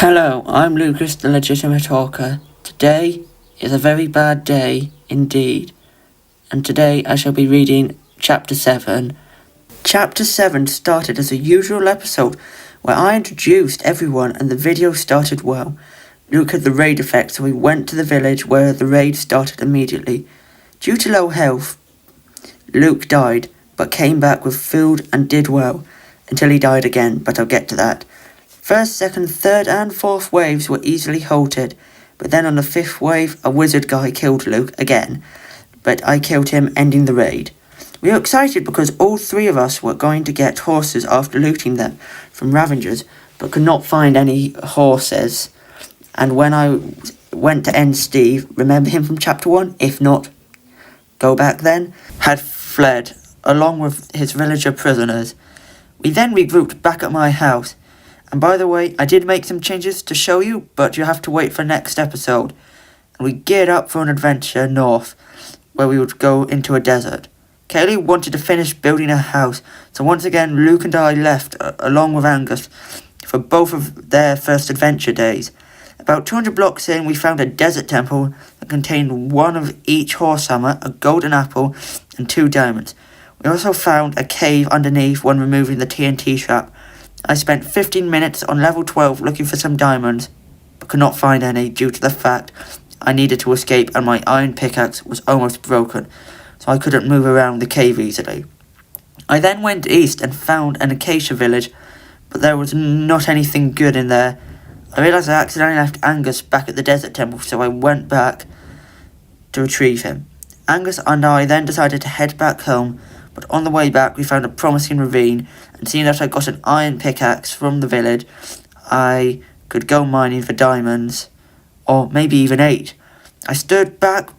Hello, I'm Lucas, the Legitimate Hawker. Today is a very bad day indeed, and today I shall be reading Chapter 7. Chapter 7 started as a usual episode where I introduced everyone and the video started well. Luke had the raid effect, so we went to the village where the raid started immediately. Due to low health, Luke died, but came back with food and did well, until he died again, but I'll get to that. First, second, third and fourth waves were easily halted, but then on the fifth wave, a wizard guy killed Luke again, but I killed him, ending the raid. We were excited because all three of us were going to get horses after looting them from Ravengers, but could not find any horses. And when I went to end Steve, remember him from Chapter 1? If not, go back then, had fled, along with his villager prisoners. We then regrouped back at my house. And by the way, I did make some changes to show you, but you have to wait for next episode. And we geared up for an adventure north, where we would go into a desert. Kaylee wanted to finish building a house, so once again Luke and I left, along with Angus, for both of their first adventure days. About 200 blocks in, we found a desert temple that contained one of each horse hammer, a golden apple, and 2 diamonds. We also found a cave underneath when removing the TNT trap. I spent 15 minutes on level 12 looking for some diamonds, but could not find any due to the fact I needed to escape and my iron pickaxe was almost broken, so I couldn't move around the cave easily. I then went east and found an acacia village, but there was not anything good in there. I realised I accidentally left Angus back at the desert temple, so I went back to retrieve him. Angus and I then decided to head back home, but on the way back we found a promising ravine, and seeing that I got an iron pickaxe from the village, I could go mining for diamonds, or maybe even 8. I stood back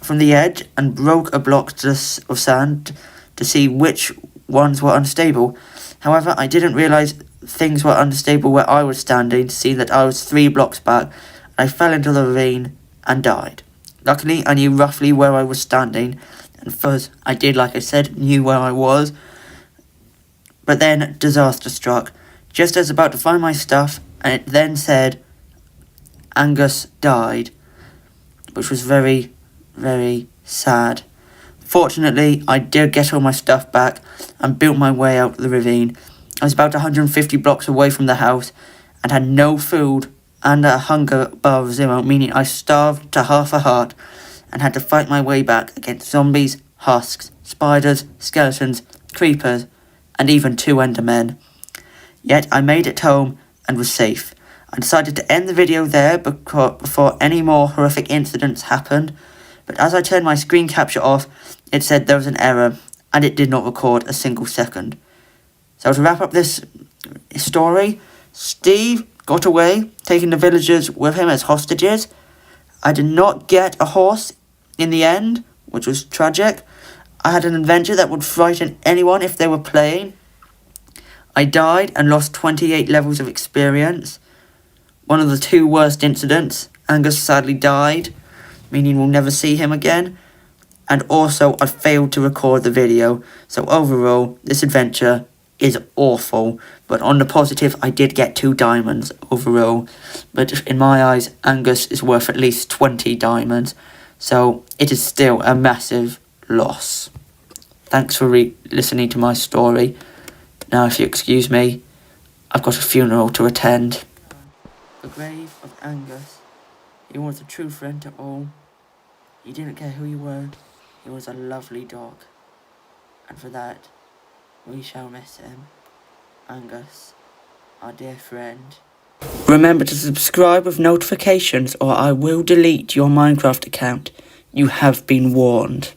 from the edge and broke a block of sand to see which ones were unstable. However, I didn't realise things were unstable where I was standing, seeing that I was 3 blocks back, and I fell into the ravine and died. Luckily, I knew roughly where I was standing, and first, I did, like I said, knew where I was. But then, disaster struck. Just as about to find my stuff, and it then said, Angus died. Which was very, very sad. Fortunately, I did get all my stuff back, and built my way out the ravine. I was about 150 blocks away from the house, and had no food, and a hunger above 0, meaning I starved to half a heart, and had to fight my way back against zombies, husks, spiders, skeletons, creepers, and even 2 endermen. Yet I made it home and was safe. I decided to end the video there before any more horrific incidents happened, but as I turned my screen capture off, it said there was an error, and it did not record a single second. So to wrap up this story, Steve got away, taking the villagers with him as hostages. I did not get a horse in the end, which was tragic. I had an adventure that would frighten anyone if they were playing. I died and lost 28 levels of experience. One of the 2 worst incidents. Angus sadly died, meaning we'll never see him again. And also, I failed to record the video. So overall, this adventure is awful. But on the positive, I did get 2 diamonds overall. But in my eyes, Angus is worth at least 20 diamonds. So it is still a massive loss. Thanks for listening to my story. Now, if you excuse me, I've got a funeral to attend. The grave of Angus. He was a true friend to all. He didn't care who you were. He was a lovely dog. And for that, we shall miss him. Angus, our dear friend. Remember to subscribe with notifications or I will delete your Minecraft account. You have been warned.